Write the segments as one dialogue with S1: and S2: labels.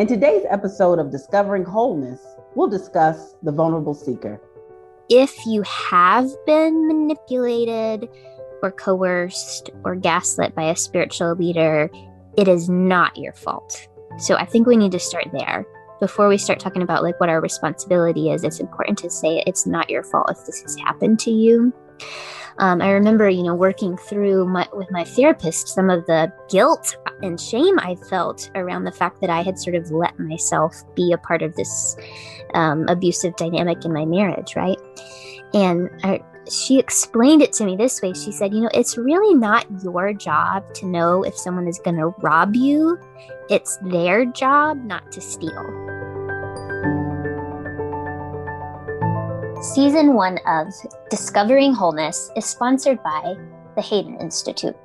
S1: In today's episode of Discovering Wholeness, we'll discuss the vulnerable seeker.
S2: If you have been manipulated or coerced or gaslit by a spiritual leader, it is not your fault. So I think we need to start there. Before we start talking about what our responsibility is, it's important to say it's not your fault if this has happened to you. I remember, working through with my therapist, some of the guilt and shame I felt around the fact that I had sort of let myself be a part of this abusive dynamic in my marriage, right? And she explained it to me this way. She said, it's really not your job to know if someone is going to rob you. It's their job not to steal. Season 1 of Discovering Wholeness is sponsored by the Hayden Institute.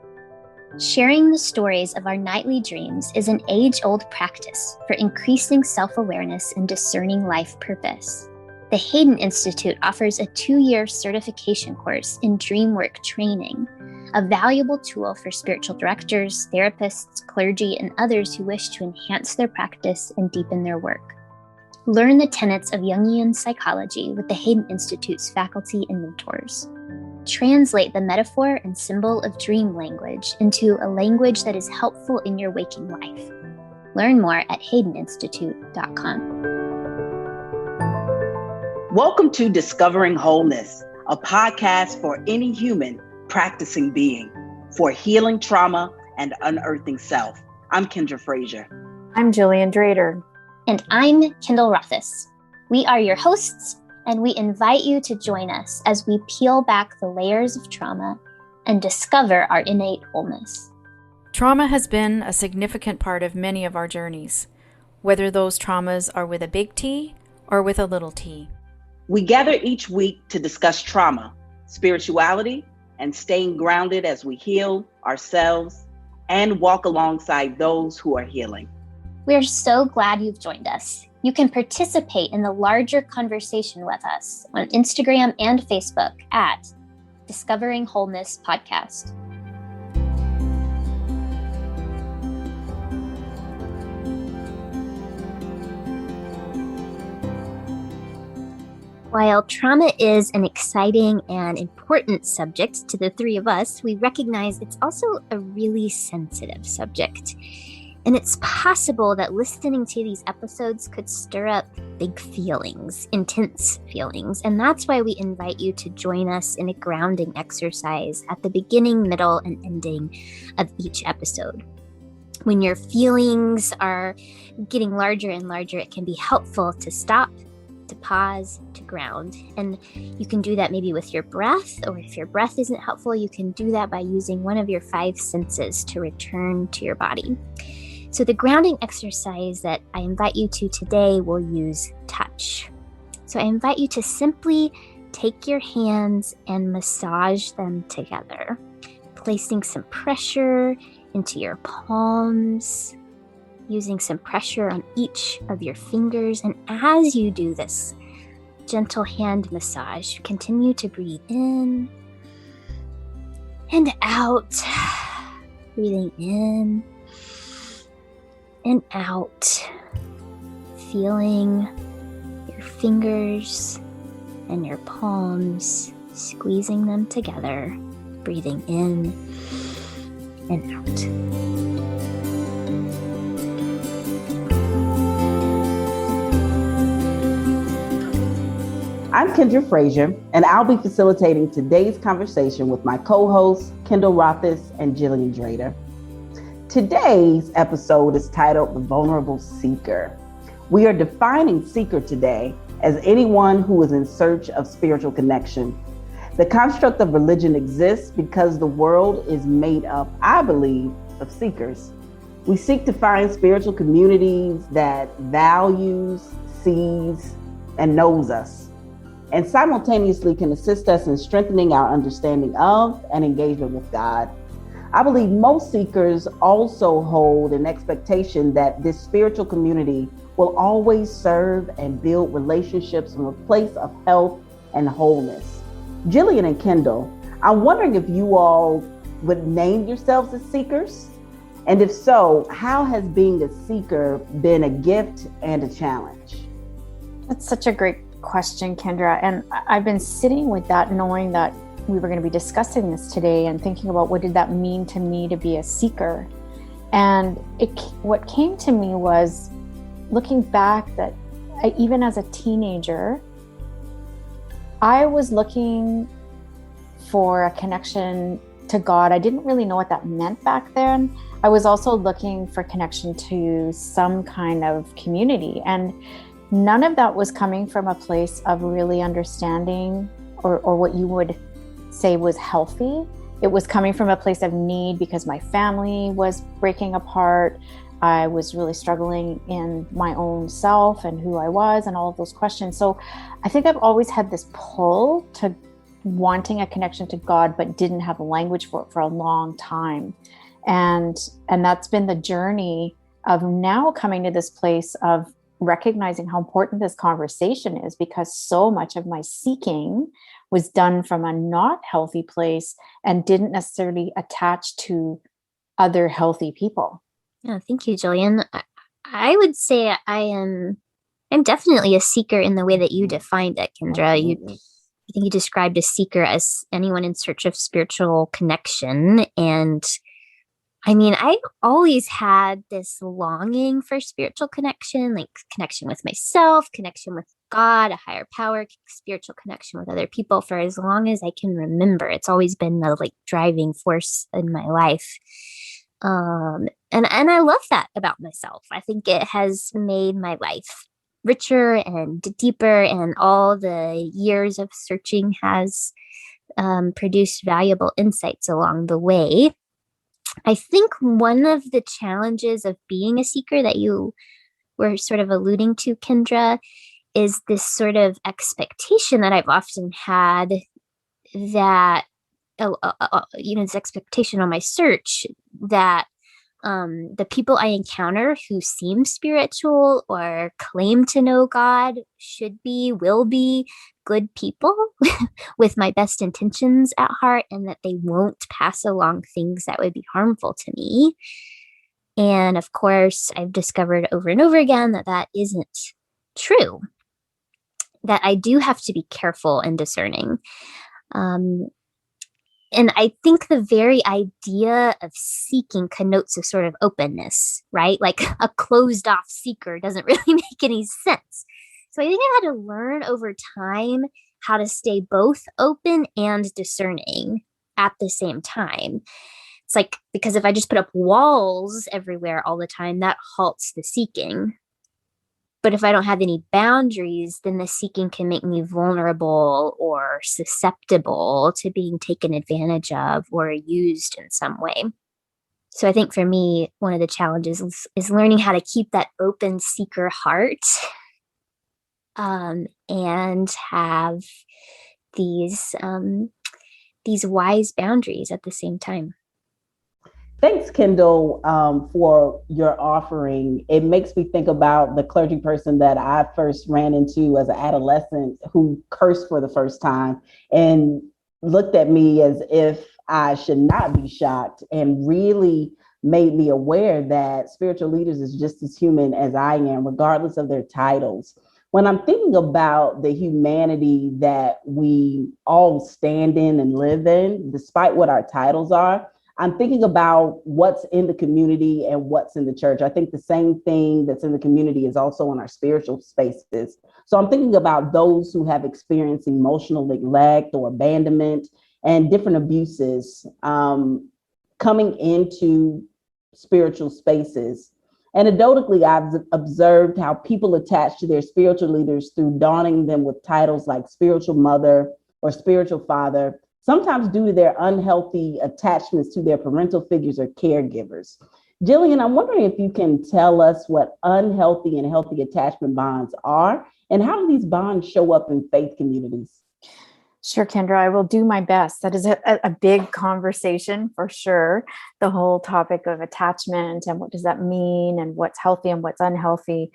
S2: Sharing the stories of our nightly dreams is an age-old practice for increasing self-awareness and discerning life purpose. The Hayden Institute offers a 2-year certification course in dreamwork training, a valuable tool for spiritual directors, therapists, clergy, and others who wish to enhance their practice and deepen their work. Learn the tenets of Jungian psychology with the Hayden Institute's faculty and mentors. Translate the metaphor and symbol of dream language into a language that is helpful in your waking life. Learn more at haydeninstitute.com.
S1: Welcome to Discovering Wholeness, a podcast for any human practicing being, for healing trauma and unearthing self. I'm Kyndra Frazier.
S3: I'm Gillian Drader.
S2: And I'm Kyndall Rothaus. We are your hosts, and we invite you to join us as we peel back the layers of trauma and discover our innate wholeness.
S3: Trauma has been a significant part of many of our journeys, whether those traumas are with a big T or with a little t.
S1: We gather each week to discuss trauma, spirituality, and staying grounded as we heal ourselves and walk alongside those who are healing.
S2: We are so glad you've joined us. You can participate in the larger conversation with us on Instagram and Facebook at Discovering Wholeness Podcast. While trauma is an exciting and important subject to the three of us, we recognize it's also a really sensitive subject. And it's possible that listening to these episodes could stir up big feelings, intense feelings. And that's why we invite you to join us in a grounding exercise at the beginning, middle, and ending of each episode. When your feelings are getting larger and larger, it can be helpful to stop, to pause, to ground. And you can do that maybe with your breath, or if your breath isn't helpful, you can do that by using one of your 5 senses to return to your body. So the grounding exercise that I invite you to today will use touch. So I invite you to simply take your hands and massage them together, placing some pressure into your palms, using some pressure on each of your fingers. And as you do this gentle hand massage, continue to breathe in and out, breathing in and out, feeling your fingers and your palms, squeezing them together, breathing in and out.
S1: I'm Kyndra Frazier, and I'll be facilitating today's conversation with my co-hosts, Kyndall Rothaus and Gillian Drader. Today's episode is titled The Vulnerable Seeker. We are defining seeker today as anyone who is in search of spiritual connection. The construct of religion exists because the world is made up, I believe, of seekers. We seek to find spiritual communities that values, sees, and knows us, and simultaneously can assist us in strengthening our understanding of and engagement with God. I believe most seekers also hold an expectation that this spiritual community will always serve and build relationships from a place of health and wholeness. Gillian and Kyndall, I'm wondering if you all would name yourselves as seekers, And if so, how has being a seeker been a gift and a challenge?
S4: That's such a great question, Kyndra. And I've been sitting with that, knowing that we were going to be discussing this today and thinking about what did that mean to me to be a seeker. And what came to me was looking back that even as a teenager, I was looking for a connection to God. I didn't really know what that meant back then. I was also looking for connection to some kind of community. And none of that was coming from a place of really understanding or what you would say was healthy. It was coming from a place of need because my family was breaking apart. I was really struggling in my own self and who I was and all of those questions. So I think I've always had this pull to wanting a connection to God, but didn't have a language for it for a long time. And that's been the journey of now coming to this place of recognizing how important this conversation is, because so much of my seeking was done from a not healthy place and didn't necessarily attach to other healthy people.
S2: Yeah, thank you, Gillian. I would say I'm definitely a seeker in the way that you defined it, Kyndra. I think you described a seeker as anyone in search of spiritual connection. And I mean, I've always had this longing for spiritual connection, like connection with myself, connection with God, a higher power, spiritual connection with other people for as long as I can remember. It's always been the driving force in my life. And I love that about myself. I think it has made my life richer and deeper, and all the years of searching has produced valuable insights along the way. I think one of the challenges of being a seeker that you were sort of alluding to, Kyndra, is this sort of expectation that I've often had that, this expectation on my search that the people I encounter who seem spiritual or claim to know God will be good people with my best intentions at heart, and that they won't pass along things that would be harmful to me. And of course, I've discovered over and over again that isn't true, that I do have to be careful and discerning. And I think the very idea of seeking connotes a sort of openness, right? Like a closed off seeker doesn't really make any sense. So I think I've had to learn over time how to stay both open and discerning at the same time. It's like, because if I just put up walls everywhere all the time, that halts the seeking. But if I don't have any boundaries, then the seeking can make me vulnerable or susceptible to being taken advantage of or used in some way. So I think for me, one of the challenges is learning how to keep that open seeker heart, and have these wise boundaries at the same time.
S1: Thanks, Kyndall, for your offering. It makes me think about the clergy person that I first ran into as an adolescent who cursed for the first time and looked at me as if I should not be shocked, and really made me aware that spiritual leaders is just as human as I am, regardless of their titles. When I'm thinking about the humanity that we all stand in and live in, despite what our titles are, I'm thinking about what's in the community and what's in the church. I think the same thing that's in the community is also in our spiritual spaces. So I'm thinking about those who have experienced emotional neglect or abandonment and different abuses coming into spiritual spaces. Anecdotally, I've observed how people attach to their spiritual leaders through donning them with titles like spiritual mother or spiritual father, sometimes due to their unhealthy attachments to their parental figures or caregivers. Gillian, I'm wondering if you can tell us what unhealthy and healthy attachment bonds are, and how do these bonds show up in faith communities?
S4: Sure, Kyndra, I will do my best. That is a big conversation for sure. The whole topic of attachment and what does that mean and what's healthy and what's unhealthy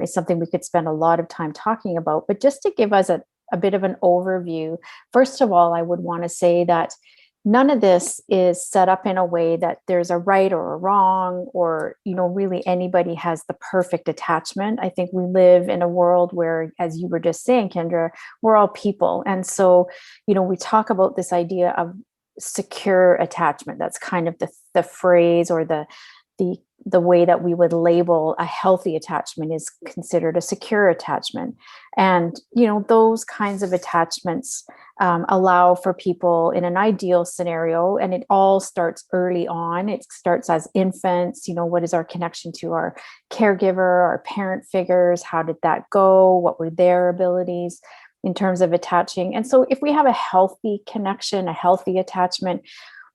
S4: is something we could spend a lot of time talking about. But just to give us a bit of an overview, first of all, I would want to say that none of this is set up in a way that there's a right or a wrong, or, really anybody has the perfect attachment. I think we live in a world where, as you were just saying, Kyndra, we're all people. And so, we talk about this idea of secure attachment. That's kind of the phrase, or the way that we would label a healthy attachment is considered a secure attachment. And, those kinds of attachments allow for people in an ideal scenario, and it all starts early on. It starts as infants. What is our connection to our caregiver, our parent figures? How did that go? What were their abilities in terms of attaching? And so if we have a healthy connection, a healthy attachment,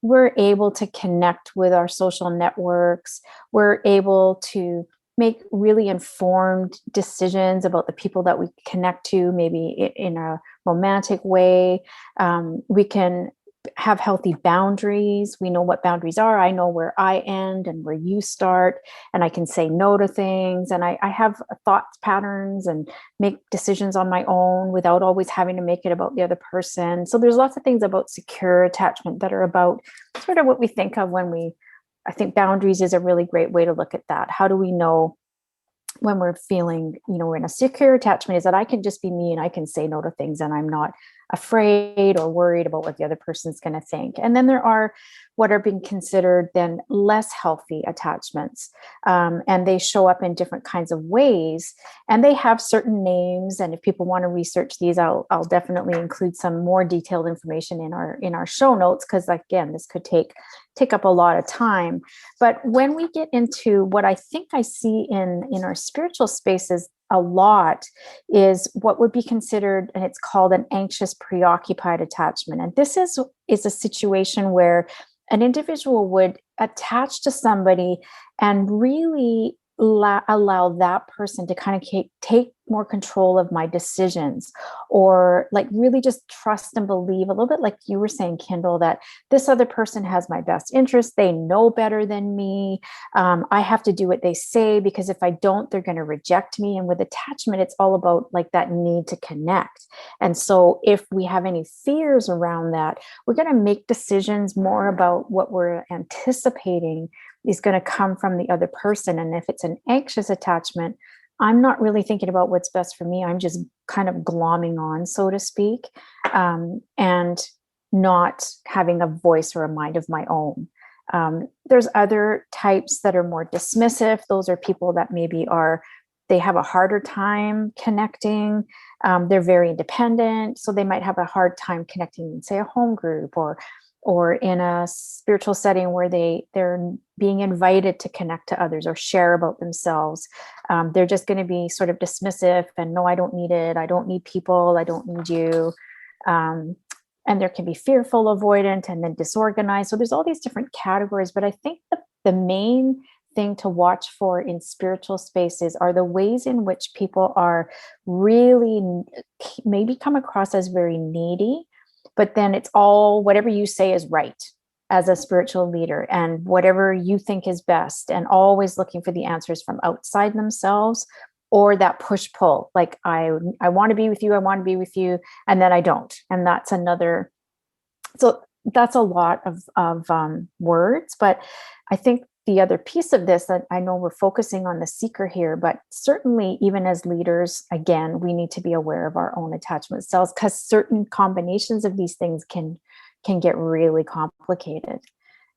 S4: we're able to connect with our social networks. We're able to make really informed decisions about the people that we connect to, maybe in a romantic way. We can have healthy boundaries. We know what boundaries are. I know where I end and where you start, and I can say no to things. And I have thoughts patterns and make decisions on my own without always having to make it about the other person. So there's lots of things about secure attachment that are about sort of what we think of I think boundaries is a really great way to look at that. How do we know when we're feeling, we're in a secure attachment, is that I can just be me and I can say no to things, and I'm not afraid or worried about what the other person's going to think. And then there are what are being considered then less healthy attachments. And they show up in different kinds of ways, and they have certain names. And if people want to research these, I'll definitely include some more detailed information in our show notes, because again, this could take up a lot of time. But when we get into what I think I see in our spiritual spaces a lot is what would be considered, and it's called an anxious preoccupied attachment. And this is a situation where an individual would attach to somebody and really allow that person to kind of take more control of my decisions, or like really just trust and believe, a little bit like you were saying, Kyndall, that this other person has my best interest. They know better than me. I have to do what they say, because if I don't, they're going to reject me. And with attachment, it's all about like that need to connect. And so if we have any fears around that, we're going to make decisions more about what we're anticipating is going to come from the other person. And if it's an anxious attachment, I'm not really thinking about what's best for me. I'm just kind of glomming on, so to speak, and not having a voice or a mind of my own. There's other types that are more dismissive. Those are people that maybe they have a harder time connecting. They're very independent. So they might have a hard time connecting in, say, a home group, or in a spiritual setting where they're being invited to connect to others or share about themselves. They're just going to be sort of dismissive and, no, I don't need it. I don't need people. I don't need you. And there can be fearful, avoidant, and then disorganized. So there's all these different categories. But I think the main thing to watch for in spiritual spaces are the ways in which people are really maybe come across as very needy, but then it's all whatever you say is right as a spiritual leader, and whatever you think is best, and always looking for the answers from outside themselves, or that push-pull, like I want to be with you, I want to be with you, and then I don't. And that's another. So that's a lot of words, but I think the other piece of this, that I know we're focusing on the seeker here, but certainly even as leaders, again, we need to be aware of our own attachment styles, because certain combinations of these things can get really complicated.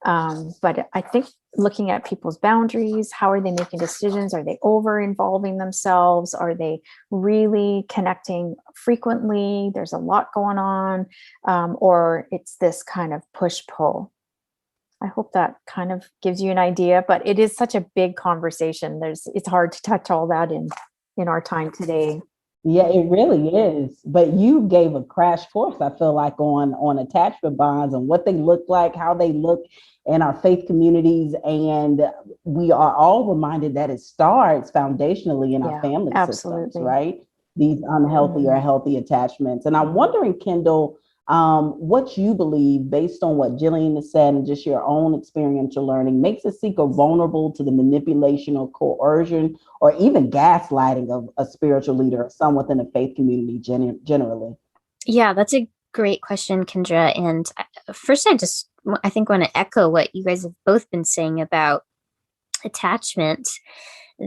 S4: But I think looking at people's boundaries, how are they making decisions? Are they over involving themselves? Are they really connecting frequently? There's a lot going on, or it's this kind of push-pull. I hope that kind of gives you an idea, but it is such a big conversation. It's hard to touch all that in our time today.
S1: Yeah, it really is. But you gave a crash course, I feel like, on attachment bonds and what they look like, how they look in our faith communities. And we are all reminded that it starts foundationally in our family systems, right? These unhealthy or healthy attachments. And I'm wondering, Kyndall, what you believe, based on what Gillian has said and just your own experiential learning, makes a seeker vulnerable to the manipulation or coercion or even gaslighting of a spiritual leader or someone within a faith community generally?
S2: Yeah, that's a Great question, Kyndra. And first, I think want to echo what you guys have both been saying about attachment,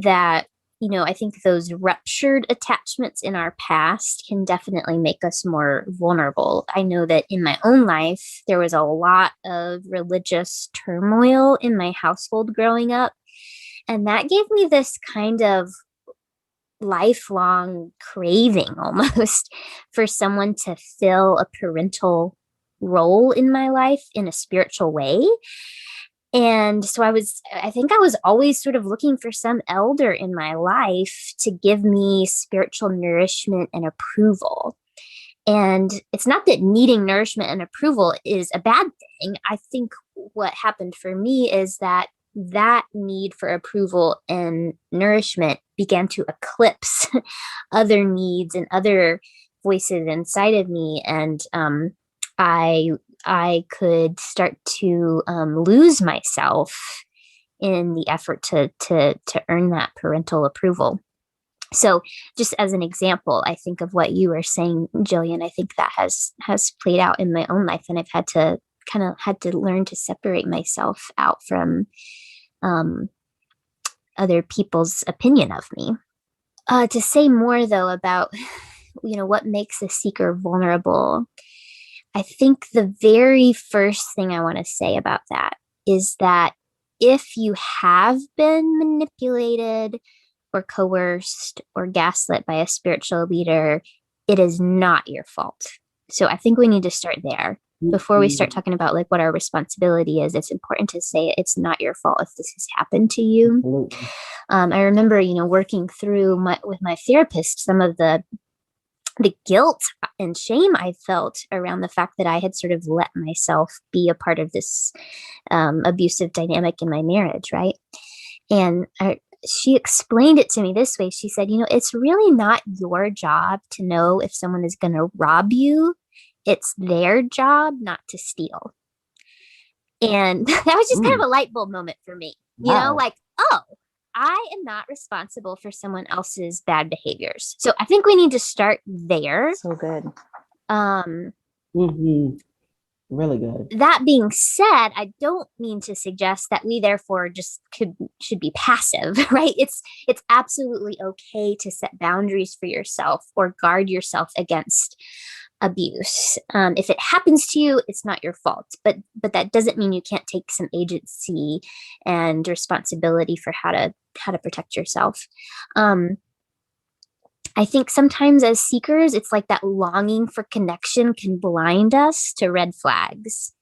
S2: that, I think those ruptured attachments in our past can definitely make us more vulnerable. I know that in my own life, there was a lot of religious turmoil in my household growing up. And that gave me this kind of lifelong craving almost for someone to fill a parental role in my life in a spiritual way. And so I think I was always sort of looking for some elder in my life to give me spiritual nourishment and approval. And it's not that needing nourishment and approval is a bad thing. I think what happened for me is that need for approval and nourishment began to eclipse other needs and other voices inside of me. And I could start to lose myself in the effort to earn that parental approval. So just as an example, I think of what you were saying, Gillian, I think that has played out in my own life. And I've had to learn to separate myself out from other people's opinion of me. To say more, though, about, what makes a seeker vulnerable, I think the very first thing I want to say about that is that if you have been manipulated or coerced or gaslit by a spiritual leader, it is not your fault. So I think we need to start there. Before we start talking about like what our responsibility is, it's important to say it's not your fault if this has happened to you. I remember, working through with my therapist, some of the guilt and shame I felt around the fact that I had sort of let myself be a part of this abusive dynamic in my marriage, right? And she explained it to me this way. She said, it's really not your job to know if someone is going to rob you. It's their job not to steal. And that was just kind of a light bulb moment for me, like, oh, I am not responsible for someone else's bad behaviors. So I think we need to start there.
S4: So good.
S1: Really good.
S2: That being said, I don't mean to suggest that we therefore just should be passive, right? It's absolutely okay to set boundaries for yourself or guard yourself against abuse. If it happens to you, it's not your fault, but that doesn't mean you can't take some agency and responsibility for how to protect yourself. I think sometimes as seekers, it's like that longing for connection can blind us to red flags.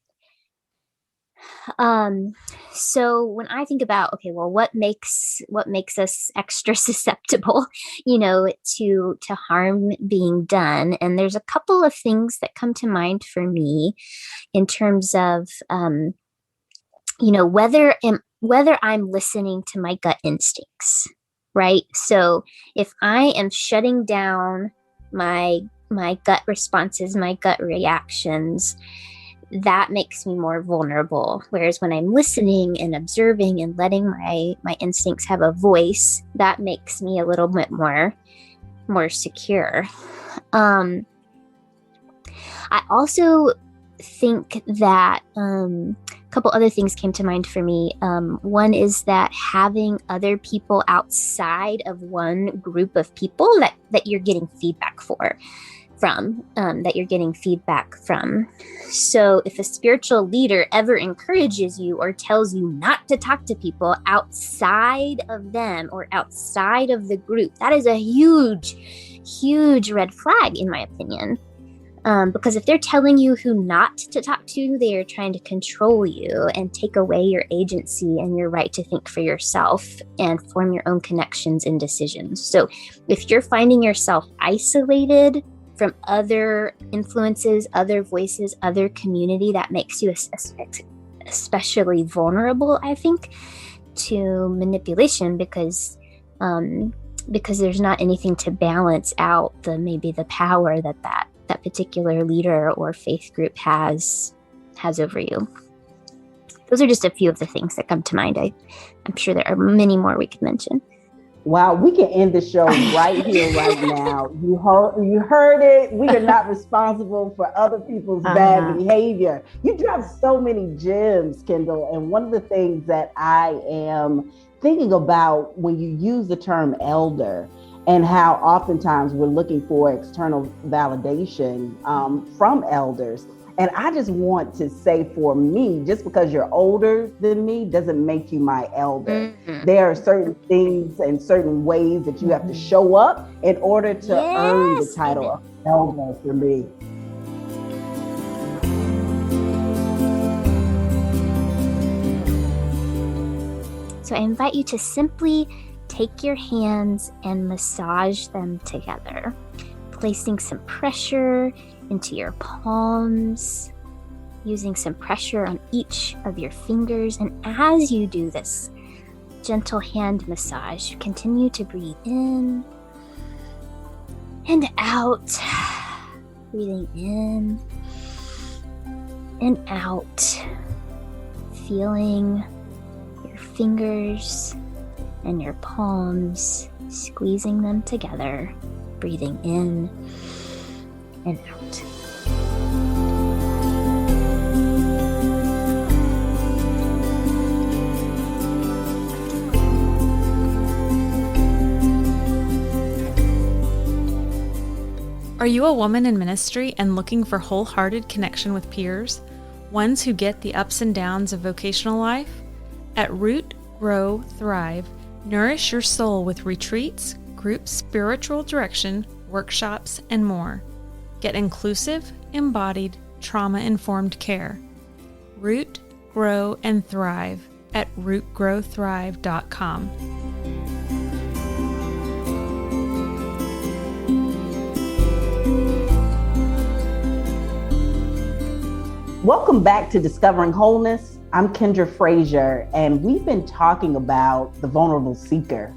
S2: So when I think about, okay, well, what makes us extra susceptible, to harm being done? And there's a couple of things that come to mind for me in terms of, whether I'm listening to my gut instincts, right? So if I am shutting down my gut responses, my gut reactions, that makes me more vulnerable. Whereas when I'm listening and observing and letting my instincts have a voice, that makes me a little bit more secure. I also think that a couple other things came to mind for me. One is that having other people outside of one group of people that you're getting feedback from. So if a spiritual leader ever encourages you or tells you not to talk to people outside of them or outside of the group, that is a huge, huge red flag, in my opinion. Because if they're telling you who not to talk to, they are trying to control you and take away your agency and your right to think for yourself and form your own connections and decisions. So if you're finding yourself isolated from other influences, other voices, other community, that makes you especially vulnerable, I think, to manipulation because there's not anything to balance out maybe the power that particular leader or faith group has over you. Those are just a few of the things that come to mind. I'm sure there are many more we could mention.
S1: Wow, we can end the show right here, right now. You heard it. We are not responsible for other people's bad behavior. You dropped so many gems, Kyndall. And one of the things that I am thinking about when you use the term elder and how oftentimes we're looking for external validation from elders. And I just want to say, for me, just because you're older than me doesn't make you my elder. Mm-hmm. There are certain things and certain ways that you have to show up in order to earn the title of elder for me.
S2: So I invite you to simply take your hands and massage them together, placing some pressure into your palms, using some pressure on each of your fingers. And as you do this gentle hand massage, continue to breathe in and out, breathing in and out, feeling your fingers and your palms, squeezing them together, breathing in and out.
S5: Are you a woman in ministry and looking for wholehearted connection with peers? Ones who get the ups and downs of vocational life? At Root, Grow, Thrive, nourish your soul with retreats, group spiritual direction, workshops, and more. Get inclusive, embodied, trauma-informed care. Root, Grow, and Thrive at rootgrowthrive.com.
S1: Welcome back to Discovering Wholeness. I'm Kyndra Frazier, and we've been talking about the vulnerable seeker.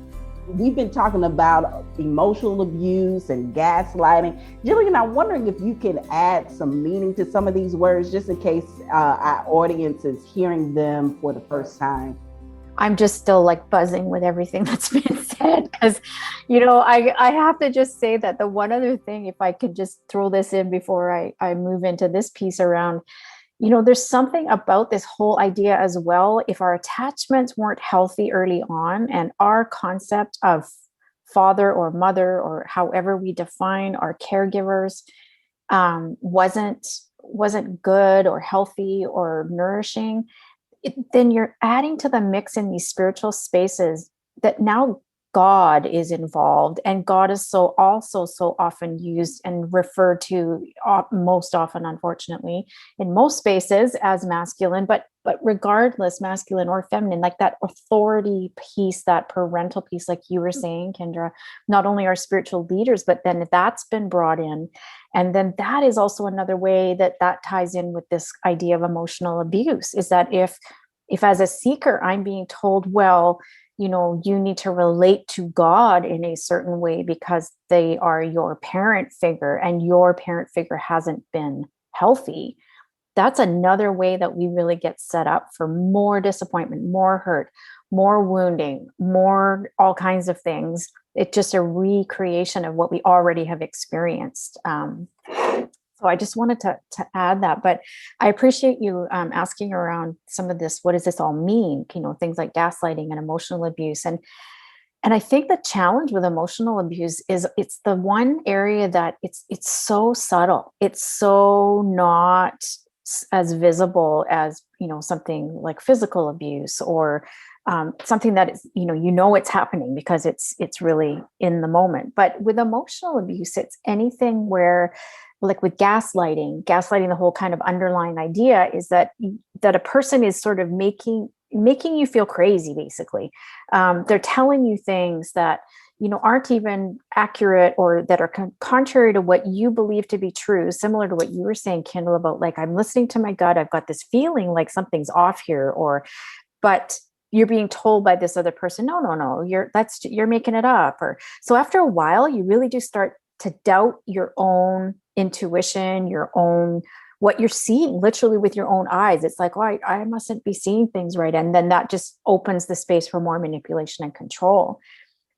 S1: We've been talking about emotional abuse and gaslighting. Gillian, I'm wondering if you can add some meaning to some of these words, just in case our audience is hearing them for the first time.
S4: I'm just still like buzzing with everything that's been said, because, I have to just say that the one other thing, if I could just throw this in before I move into this piece around, there's something about this whole idea as well. If our attachments weren't healthy early on, and our concept of father or mother, or however we define our caregivers, wasn't good or healthy or nourishing, then you're adding to the mix in these spiritual spaces that now God is involved, and God is so often used and referred to most often, unfortunately, in most spaces as masculine, but regardless, masculine or feminine, like that authority piece, that parental piece, like you were saying, Kyndra, not only our spiritual leaders, but then that's been brought in. And then that is also another way that ties in with this idea of emotional abuse, is that if as a seeker, I'm being told, well, you need to relate to God in a certain way because they are your parent figure, and your parent figure hasn't been healthy. That's another way that we really get set up for more disappointment, more hurt, more wounding, more all kinds of things. It's just a recreation of what we already have experienced. So I just wanted to add that, but I appreciate you asking around some of this. What does this all mean? Things like gaslighting and emotional abuse. And I think the challenge with emotional abuse is it's the one area that it's so subtle. It's so not as visible as, something like physical abuse, or something that is, it's happening because it's really in the moment. But with emotional abuse, it's anything where, like with gaslighting, the whole kind of underlying idea is that a person is sort of making you feel crazy, basically. They're telling you things that, aren't even accurate, or that are contrary to what you believe to be true, similar to what you were saying, Kyndall, about like, I'm listening to my gut, I've got this feeling like something's off here, but you're being told by this other person, no, you're making it up. Or so after a while, you really do start to doubt your own intuition, your own, what you're seeing literally with your own eyes. It's like, oh, I mustn't be seeing things right. And then that just opens the space for more manipulation and control.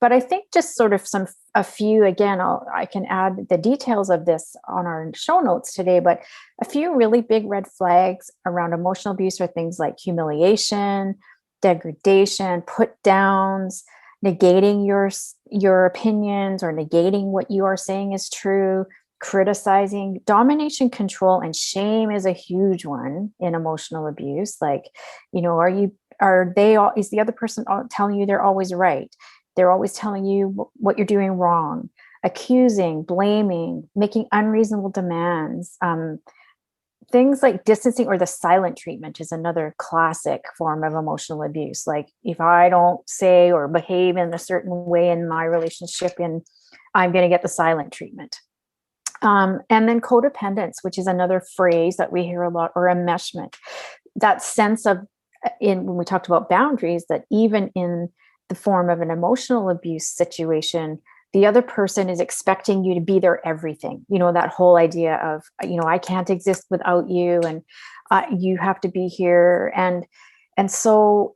S4: But I think just sort of a few, again, I can add the details of this on our show notes today, but a few really big red flags around emotional abuse are things like humiliation, degradation, put downs, negating your opinions or negating what you are saying is true, criticizing, domination, control, and shame is a huge one in emotional abuse. Like, is the other person telling you they're always right? They're always telling you what you're doing wrong, accusing, blaming, making unreasonable demands. Things like distancing or the silent treatment is another classic form of emotional abuse. Like, if I don't say or behave in a certain way in my relationship, I'm going to get the silent treatment. And then codependence, which is another phrase that we hear a lot, or enmeshment. That sense of, when we talked about boundaries, that even in the form of an emotional abuse situation, the other person is expecting you to be their everything. That whole idea of, I can't exist without you, and you have to be here. And so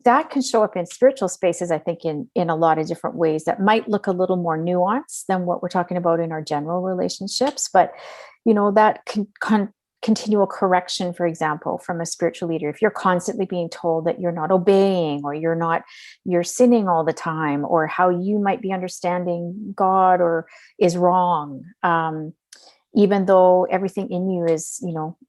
S4: that can show up in spiritual spaces, I think, in a lot of different ways that might look a little more nuanced than what we're talking about in our general relationships. But, that continual correction, for example, from a spiritual leader, if you're constantly being told that you're not obeying, or you're sinning all the time, or how you might be understanding God or is wrong, even though everything in you is,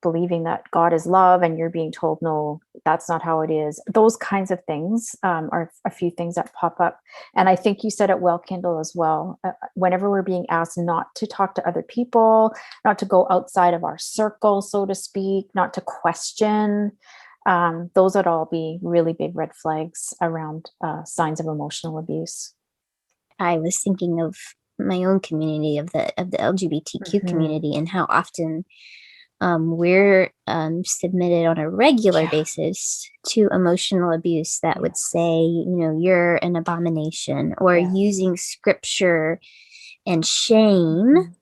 S4: believing that God is love, and you're being told, no, that's not how it is. Those kinds of things are a few things that pop up. And I think you said it well, Kyndall, as well. Whenever we're being asked not to talk to other people, not to go outside of our circle, so to speak, not to question, those would all be really big red flags around signs of emotional abuse.
S2: I was thinking of my own community, of the LGBTQ community, and how often we're submitted on a regular basis to emotional abuse that would say, you're an abomination, or using scripture and shame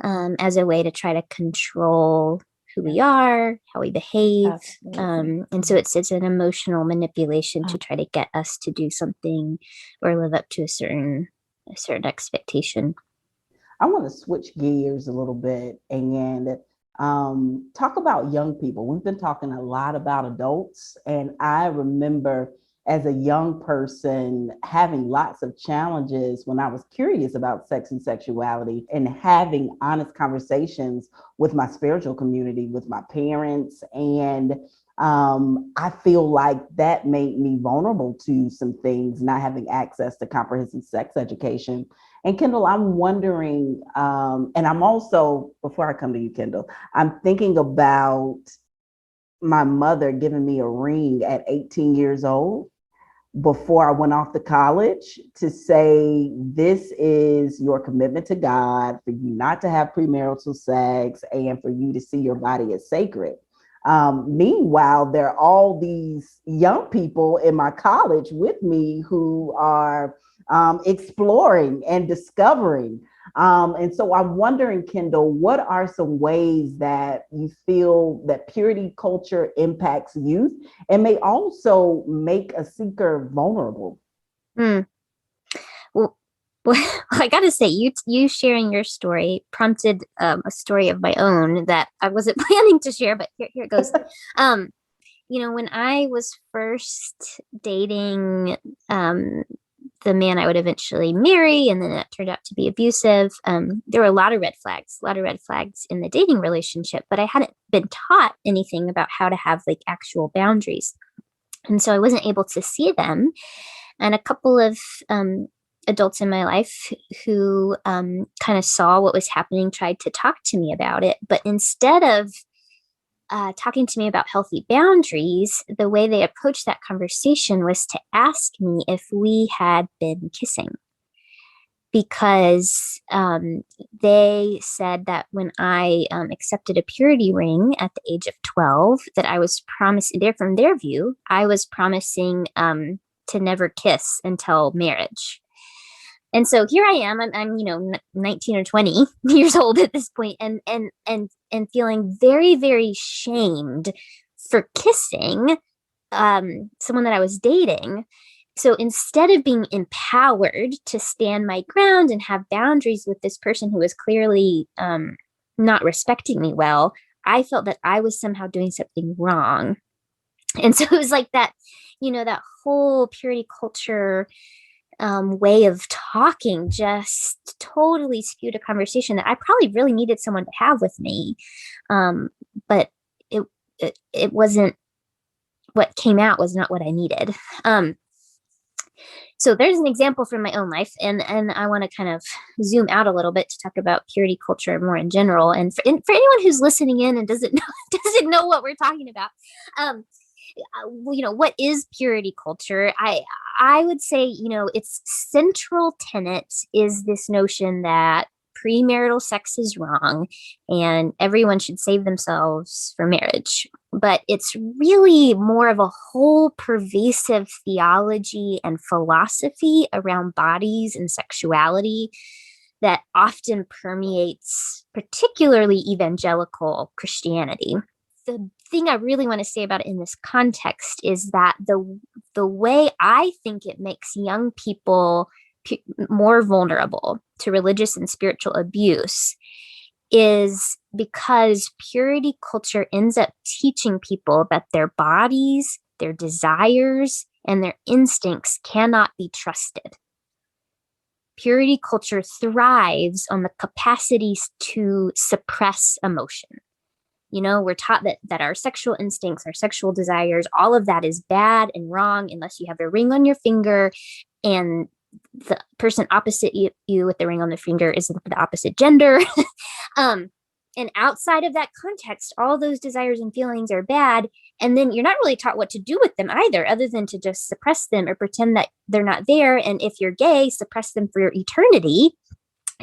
S2: as a way to try to control who we are, how we behave. And so it's an emotional manipulation to try to get us to do something or live up to a certain expectation.
S1: I want to switch gears a little bit and talk about young people. We've been talking a lot about adults, and I remember as a young person having lots of challenges when I was curious about sex and sexuality, and having honest conversations with my spiritual community, with my parents. And I feel like that made me vulnerable to some things, not having access to comprehensive sex education. And Kyndall, I'm wondering, and I'm also, before I come to you, Kyndall, I'm thinking about my mother giving me a ring at 18 years old before I went off to college, to say, this is your commitment to God, for you not to have premarital sex, and for you to see your body as sacred. Meanwhile, there are all these young people in my college with me who are exploring and discovering. And so I'm wondering, Kyndall, what are some ways that you feel that purity culture impacts youth and may also make a seeker vulnerable?
S2: Well, I got to say, you sharing your story prompted a story of my own that I wasn't planning to share, but here it goes. When I was first dating the man I would eventually marry, and then that turned out to be abusive, there were a lot of red flags in the dating relationship, but I hadn't been taught anything about how to have like actual boundaries. And so I wasn't able to see them. And a couple of adults in my life who kind of saw what was happening tried to talk to me about it. But instead of talking to me about healthy boundaries, the way they approached that conversation was to ask me if we had been kissing. Because they said that when I accepted a purity ring at the age of 12, that I was promising, from their view, I was promising to never kiss until marriage. And so here I am, I'm 19 or 20 years old at this point, and feeling very, very shamed for kissing someone that I was dating, So instead of being empowered to stand my ground and have boundaries with this person who was clearly not respecting me well, I felt that I was somehow doing something wrong. And so it was like that, that whole purity culture way of talking just totally skewed a conversation that I probably really needed someone to have with me. But it wasn't, what came out was not what I needed. So there's an example from my own life, and I want to kind of zoom out a little bit to talk about purity culture more in general. And for anyone who's listening in and doesn't know what we're talking about, what is purity culture? I would say, its central tenet is this notion that premarital sex is wrong and everyone should save themselves for marriage. But it's really more of a whole pervasive theology and philosophy around bodies and sexuality that often permeates particularly evangelical Christianity. The thing I really want to say about it in this context is that the way I think it makes young people more vulnerable to religious and spiritual abuse is because purity culture ends up teaching people that their bodies, their desires, and their instincts cannot be trusted. Purity culture thrives on the capacities to suppress emotion. We're taught that our sexual instincts, our sexual desires, all of that is bad and wrong unless you have a ring on your finger and the person opposite you with the ring on the finger is the opposite gender. And outside of that context, all those desires and feelings are bad. And then you're not really taught what to do with them either, other than to just suppress them or pretend that they're not there. And if you're gay, suppress them for eternity.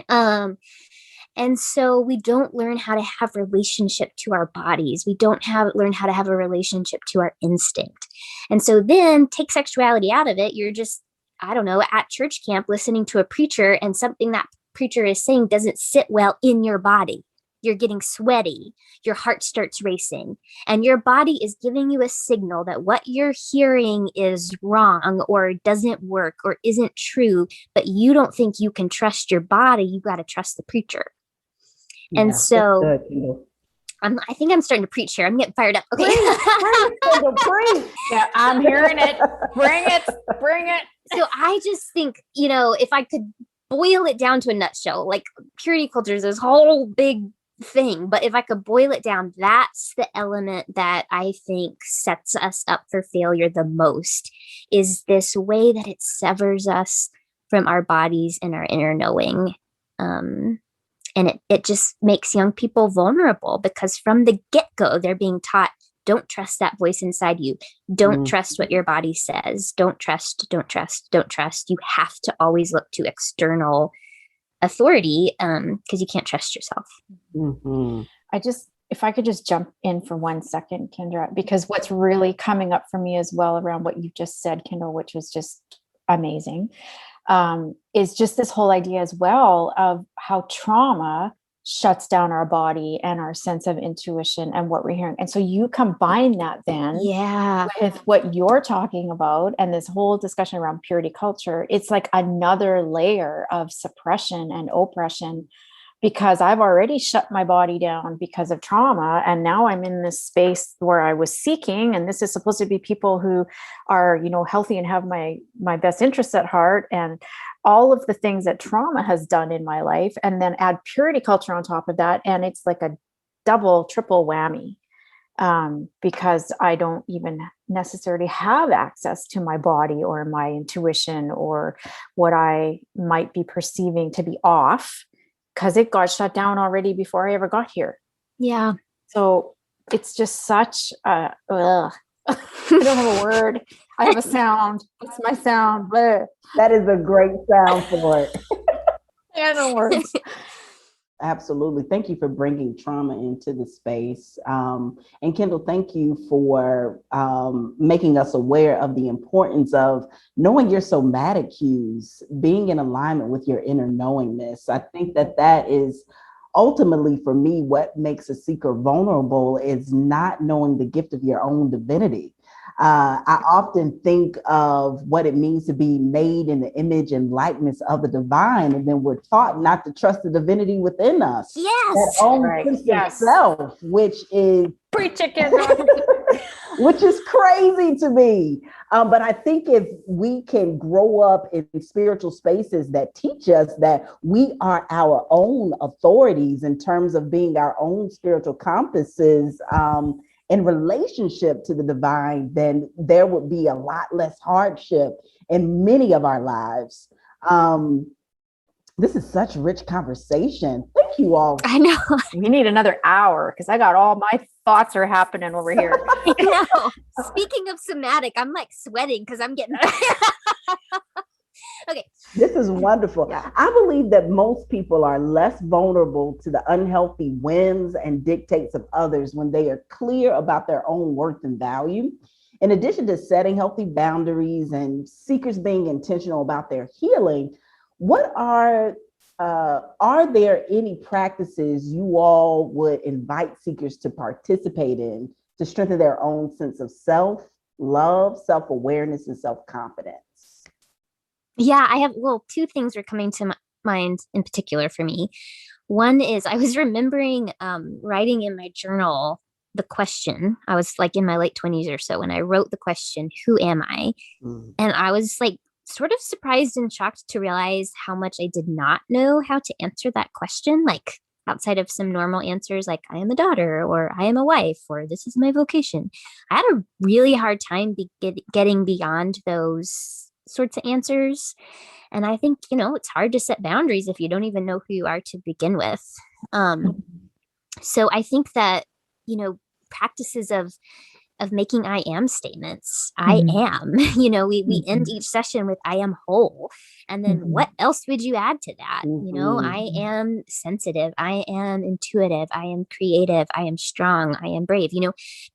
S2: And so we don't learn how to have relationship to our bodies. We don't learn how to have a relationship to our instinct. And so then take sexuality out of it. You're just, I don't know, at church camp listening to a preacher and something that preacher is saying doesn't sit well in your body. You're getting sweaty. Your heart starts racing and your body is giving you a signal that what you're hearing is wrong or doesn't work or isn't true, but you don't think you can trust your body. You got to trust the preacher. Yeah, and so I think I'm starting to preach here. I'm getting fired up. Okay.
S4: Preach. Yeah, I'm hearing it. Bring it.
S2: So I just think, if I could boil it down to a nutshell, like purity culture is this whole big thing, but if I could boil it down, that's the element that I think sets us up for failure the most, is this way that it severs us from our bodies and our inner knowing. And it just makes young people vulnerable because from the get-go, they're being taught, don't trust that voice inside you. Don't trust what your body says. Don't trust. You have to always look to external authority because you can't trust yourself.
S1: Mm-hmm.
S4: If I could just jump in for 1 second, Kyndra, because what's really coming up for me as well around what you just said, Kyndall, which was just amazing, is just this whole idea as well of how trauma shuts down our body and our sense of intuition and what we're hearing. And so you combine that then with what you're talking about and this whole discussion around purity culture. It's like another layer of suppression and oppression because I've already shut my body down because of trauma. And now I'm in this space where I was seeking, and this is supposed to be people who are, healthy and have my best interests at heart and all of the things that trauma has done in my life, and then add purity culture on top of that. And it's like a double, triple whammy because I don't even necessarily have access to my body or my intuition or what I might be perceiving to be off, because it got shut down already before I ever got here.
S2: Yeah.
S4: So it's just such I don't have a word. I have a sound. It's my sound. Bleh.
S1: That is a great sound for it.
S4: Yeah, no words.
S1: Absolutely. Thank you for bringing trauma into the space. And Kyndall, thank you for making us aware of the importance of knowing your somatic cues, being in alignment with your inner knowingness. I think that is ultimately, for me, what makes a seeker vulnerable is not knowing the gift of your own divinity. I often think of what it means to be made in the image and likeness of the divine, and then we're taught not to trust the divinity within us.
S2: Yes.
S1: That own
S4: Right.
S1: sense
S4: Yes.
S1: of self, which is
S4: Preach it, Kyndra.
S1: which is crazy to me. But I think if we can grow up in spiritual spaces that teach us that we are our own authorities in terms of being our own spiritual compasses, in relationship to the divine, then there would be a lot less hardship in many of our lives. This is such rich conversation. Thank you all.
S2: I know.
S4: We need another hour because I got all my thoughts are happening over here.
S2: I know. Speaking of somatic, I'm like sweating because I'm getting. Okay.
S1: This is wonderful.
S4: Yeah.
S1: I believe that most people are less vulnerable to the unhealthy whims and dictates of others when they are clear about their own worth and value. In addition to setting healthy boundaries and seekers being intentional about their healing, what are there any practices you all would invite seekers to participate in to strengthen their own sense of self, love, self-awareness, and self-confidence?
S2: Yeah, I have, well, two things are coming to mind in particular for me. One is I was remembering writing in my journal the question. I was like in my late 20s or so when I wrote the question, who am I? And I was like sort of surprised and shocked to realize how much I did not know how to answer that question, like outside of some normal answers like I am a daughter or I am a wife or this is my vocation. I had a really hard time getting beyond those sorts of answers. And I think, it's hard to set boundaries if you don't even know who you are to begin with. So I think that, practices of making I am statements. I am, we end each session with I am whole. And then what else would you add to that? I am sensitive. I am intuitive. I am creative. I am strong. I am brave,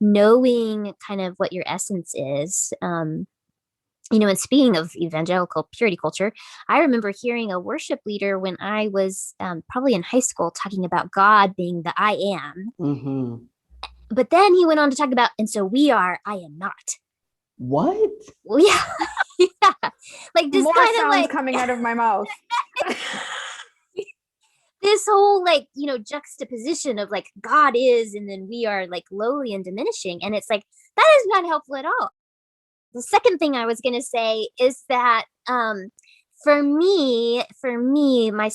S2: knowing kind of what your essence is. And speaking of evangelical purity culture, I remember hearing a worship leader when I was probably in high school talking about God being the I am. But then he went on to talk about, and so we are, I am not.
S1: What?
S2: Well, yeah. Yeah. Like this
S4: more
S2: kind
S4: sounds
S2: of like
S4: coming out of my mouth.
S2: This whole juxtaposition of like God is, and then we are like lowly and diminishing. And it's like, that is not helpful at all. The second thing I was going to say is that for me, my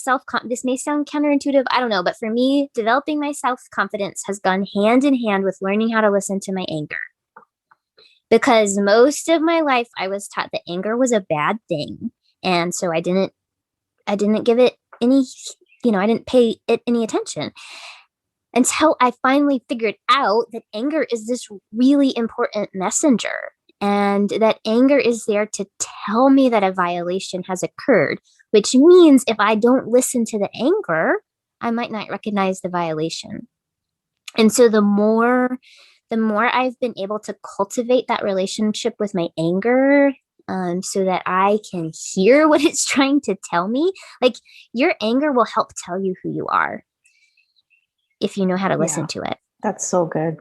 S2: this may sound counterintuitive, I don't know, but for me, developing my self-confidence has gone hand in hand with learning how to listen to my anger. Because most of my life, I was taught that anger was a bad thing. And so I didn't give it any, I didn't pay it any attention until I finally figured out that anger is this really important messenger. And that anger is there to tell me that a violation has occurred, which means if I don't listen to the anger, I might not recognize the violation. And so the more I've been able to cultivate that relationship with my anger, so that I can hear what it's trying to tell me, like your anger will help tell you who you are if you know how to listen to it.
S4: That's so good.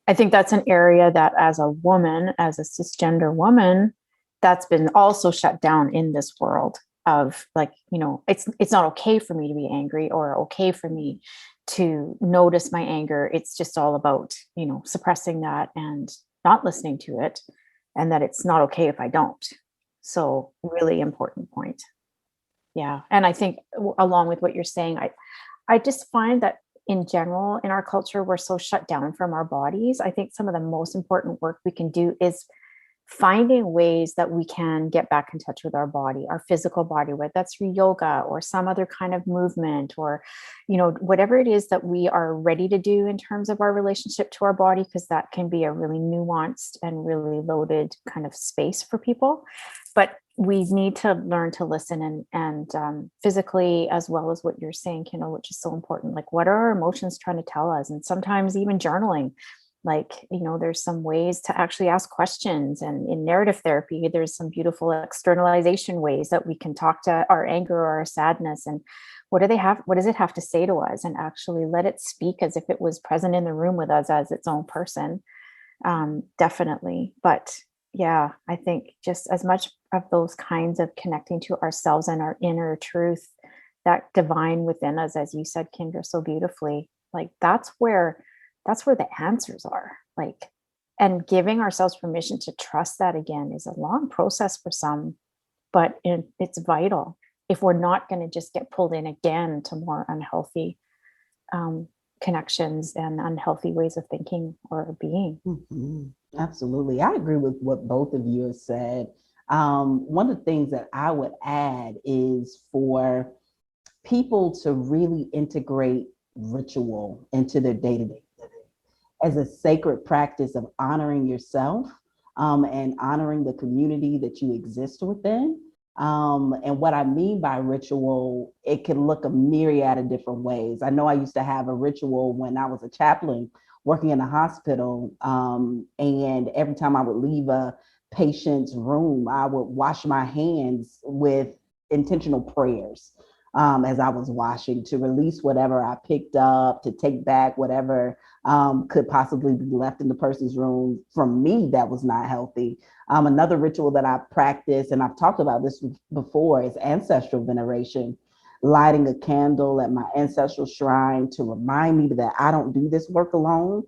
S4: I think that's an area that as a woman, as a cisgender woman, that's been also shut down in this world of like, it's not okay for me to be angry or okay for me to notice my anger. It's just all about, suppressing that and not listening to it, and that it's not okay if I don't. So really important point. Yeah. And I think along with what you're saying, I just find that in general, in our culture, we're so shut down from our bodies. I think some of the most important work we can do is finding ways that we can get back in touch with our body, our physical body, whether that's through yoga or some other kind of movement or, whatever it is that we are ready to do in terms of our relationship to our body, because that can be a really nuanced and really loaded kind of space for people. But we need to learn to listen and physically, as well as what you're saying, Kyndall, which is so important. Like, what are our emotions trying to tell us? And sometimes even journaling, like, there's some ways to actually ask questions. And in narrative therapy, there's some beautiful externalization ways that we can talk to our anger or our sadness. And what does it have to say to us? And actually let it speak as if it was present in the room with us as its own person. definitely. But yeah, I think just as much of those kinds of connecting to ourselves and our inner truth, that divine within us, as you said, Kyndra, so beautifully, like that's where the answers are. Like, and giving ourselves permission to trust that again is a long process for some, but it's vital if we're not going to just get pulled in again to more unhealthy connections and unhealthy ways of thinking or being.
S1: Mm-hmm. Absolutely. I agree with what both of you have said. One of the things that I would add is for people to really integrate ritual into their day-to-day living as a sacred practice of honoring yourself and honoring the community that you exist within. And what I mean by ritual, it can look a myriad of different ways. I know I used to have a ritual when I was a chaplain working in a hospital. And every time I would leave a patient's room, I would wash my hands with intentional prayers as I was washing, to release whatever I picked up, to take back whatever could possibly be left in the person's room from me that was not healthy. Another ritual that I practice, and I've talked about this before, is ancestral veneration, lighting a candle at my ancestral shrine to remind me that I don't do this work alone.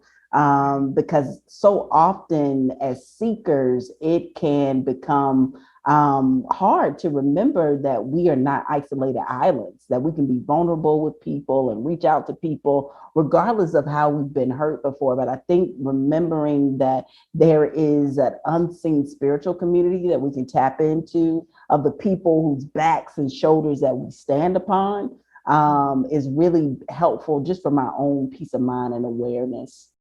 S1: Because so often as seekers, it can become hard to remember that we are not isolated islands, that we can be vulnerable with people and reach out to people regardless of how we've been hurt before. But I think remembering that there is an unseen spiritual community that we can tap into, of the people whose backs and shoulders that we stand upon, is really helpful just for my own peace of mind and awareness.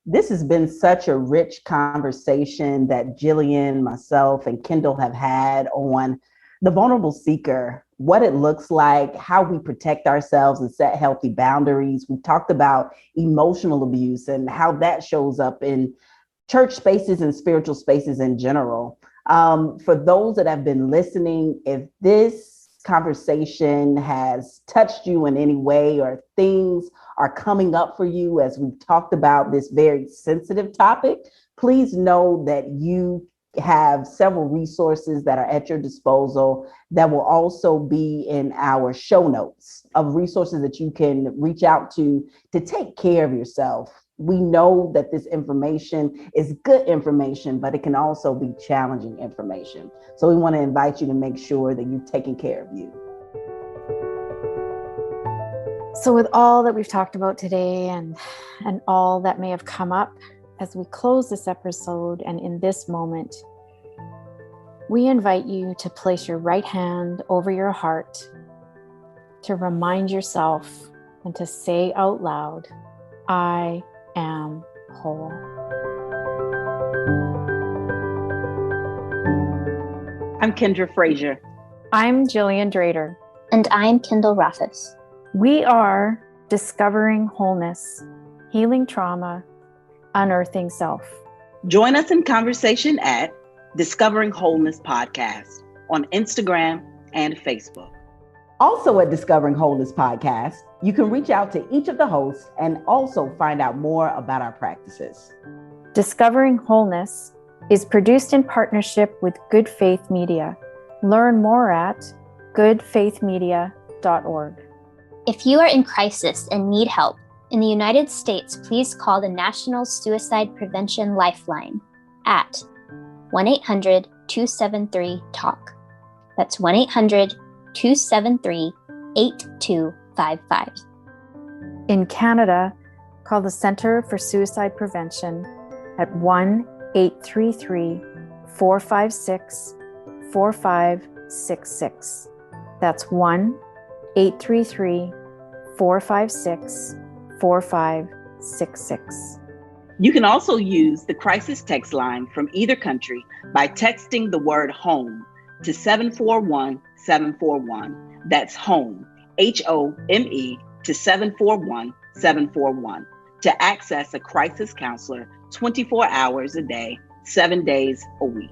S1: This has been such a rich conversation that Gillian, myself, and Kyndall have had on the vulnerable seeker, what it looks like, how we protect ourselves and set healthy boundaries. We talked about emotional abuse and how that shows up in church spaces and spiritual spaces in general. For those that have been listening, if this conversation has touched you in any way, or things are coming up for you as we've talked about this very sensitive topic, please know that you have several resources that are at your disposal that will also be in our show notes, of resources that you can reach out to take care of yourself. We know that this information is good information, but it can also be challenging information. So we want to invite you to make sure that you're taking care of you.
S4: So with all that we've talked about today and all that may have come up as we close this episode and in this moment, we invite you to place your right hand over your heart, to remind yourself and to say out loud, I am whole.
S1: I'm Kyndra Frazier.
S4: I'm Gillian Drader.
S2: And I'm Kyndall Rothaus.
S4: We are discovering wholeness, healing trauma, unearthing self.
S1: Join us in conversation at Discovering Wholeness Podcast on Instagram and Facebook. Also at Discovering Wholeness Podcast, you can reach out to each of the hosts and also find out more about our practices.
S4: Discovering Wholeness is produced in partnership with Good Faith Media. Learn more at goodfaithmedia.org.
S2: If you are in crisis and need help in the United States, please call the National Suicide Prevention Lifeline at 1-800-273-TALK. That's 1-800-273-8255.
S4: In Canada, call the Centre for Suicide Prevention at 1-833-456-4566. That's 1-833-456-4566. You can also use the crisis text line from either country by texting the word home to 741-741. That's home, HOME, to 741-741 to access a crisis counselor 24 hours a day, 7 days a week.